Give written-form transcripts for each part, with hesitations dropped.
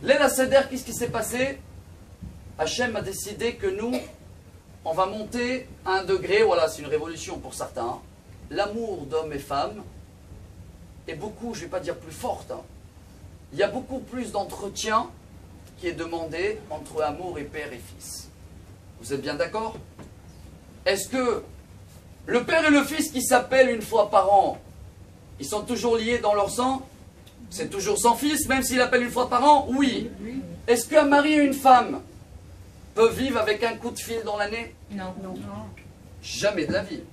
Léla Seder, qu'est-ce qui s'est passé? Hachem a décidé que nous, on va monter à un degré, voilà, c'est une révolution pour certains. L'amour d'hommes et femmes est beaucoup, je ne vais pas dire plus forte, hein. Il y a beaucoup plus d'entretien qui est demandé entre amour et père et fils. Vous êtes bien d'accord? Est-ce que le père et le fils qui s'appellent une fois par an, ils sont toujours liés dans leur sang? C'est toujours son fils, même s'il appelle une fois par an? Oui. Est-ce qu'un mari et une femme peuvent vivre avec un coup de fil dans l'année? Non. Jamais de la vie.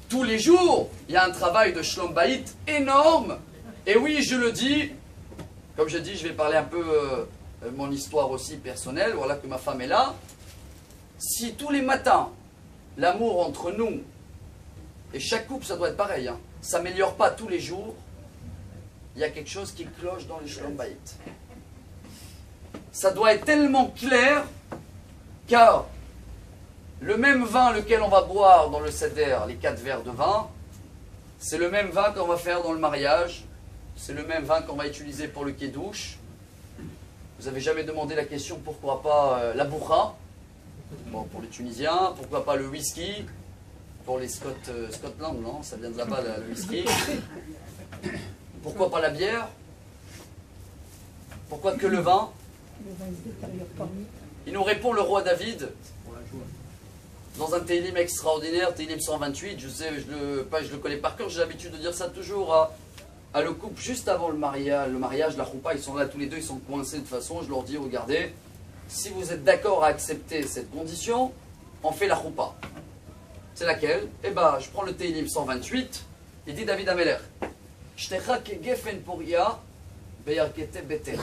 Tous les jours, il y a un travail de Shlom Bayit énorme. Et oui, je le dis, comme je dis, je vais parler un peu mon histoire aussi personnelle, voilà que ma femme est là. Si tous les matins, l'amour entre nous, et chaque couple, ça doit être pareil, hein, s'améliore pas tous les jours, il y a quelque chose qui cloche dans le Shlom Bayit. Ça doit être tellement clair, car le même vin lequel on va boire dans le Seder, les 4 verres de vin, c'est le même vin qu'on va faire dans le mariage, c'est le même vin qu'on va utiliser pour le Kiddush. Vous n'avez jamais demandé la question pourquoi pas la bourra, bon, pour les Tunisiens, pourquoi pas le whisky, pour les Scotland, non, ça vient de là-bas le whisky. Pourquoi pas la bière? Pourquoi que le vin? Il nous répond le roi David dans un Télim extraordinaire, Télim 128, je sais, je le connais par cœur, j'ai l'habitude de dire ça toujours à le couple juste avant le mariage, la choupa, ils sont là tous les deux, ils sont coincés de toute façon, je leur dis, regardez, si vous êtes d'accord à accepter cette condition, on fait la choupa. C'est laquelle? Eh bien, je prends le Télim 128, il dit David Ameler, Shtecha ke gefen poria, beyarkete betecha.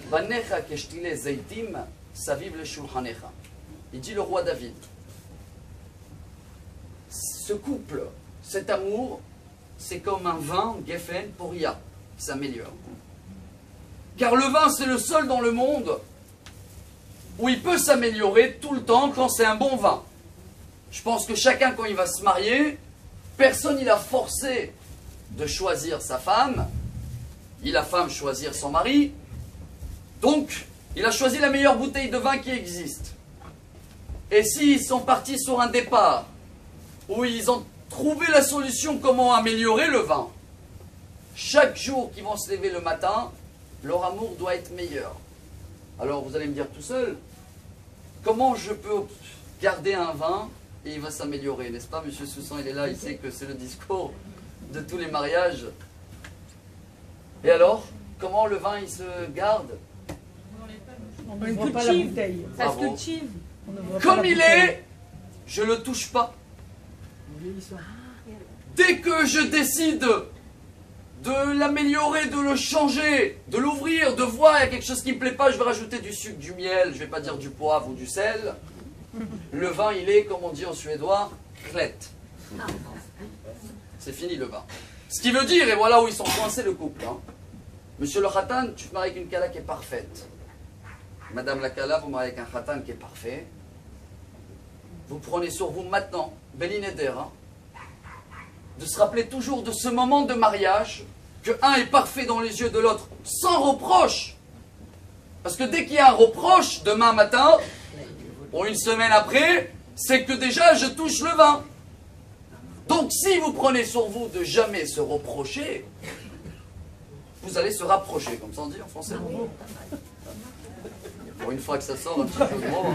Banecha ke shtile zeitim, saviv le shulchanecha. Il dit le roi David, ce couple, cet amour, c'est comme un vin, gefen, poria, qui s'améliore. Car le vin, c'est le seul dans le monde où il peut s'améliorer tout le temps quand c'est un bon vin. Je pense que chacun, quand il va se marier, personne il a forcé de choisir sa femme, ni la femme choisir son mari. Donc, il a choisi la meilleure bouteille de vin qui existe. Et s'ils sont partis sur un départ où ils ont trouvé la solution comment améliorer le vin, chaque jour qu'ils vont se lever le matin, leur amour doit être meilleur. Alors vous allez me dire tout seul, comment je peux garder un vin et il va s'améliorer, n'est-ce pas? Monsieur Soussan, il est là, il sait que c'est le discours de tous les mariages. Et alors, comment le vin il se garde? On ne voit pas la bouteille. Ça se cultive. Comme il est, je ne le touche pas. Dès que je décide de l'améliorer, de le changer, de l'ouvrir, de voir, il y a quelque chose qui ne me plaît pas, je vais rajouter du sucre, du miel, je ne vais pas dire du poivre ou du sel. Le vin, il est, comme on dit en suédois, klet. C'est fini le vin. Ce qui veut dire, et voilà où ils sont coincés le couple. Hein. Monsieur le khatan, tu te maries avec une kala qui est parfaite. Madame la kala, vous mariez avec un khatan qui est parfait. Vous prenez sur vous maintenant, Belineder, hein, de se rappeler toujours de ce moment de mariage, que un est parfait dans les yeux de l'autre, sans reproche. Parce que dès qu'il y a un reproche, demain matin, ou une semaine après, c'est que déjà je touche le vin. Donc si vous prenez sur vous de jamais se reprocher, vous allez se rapprocher, comme ça on dit en français. Pour une fois que ça sort un petit peu gros.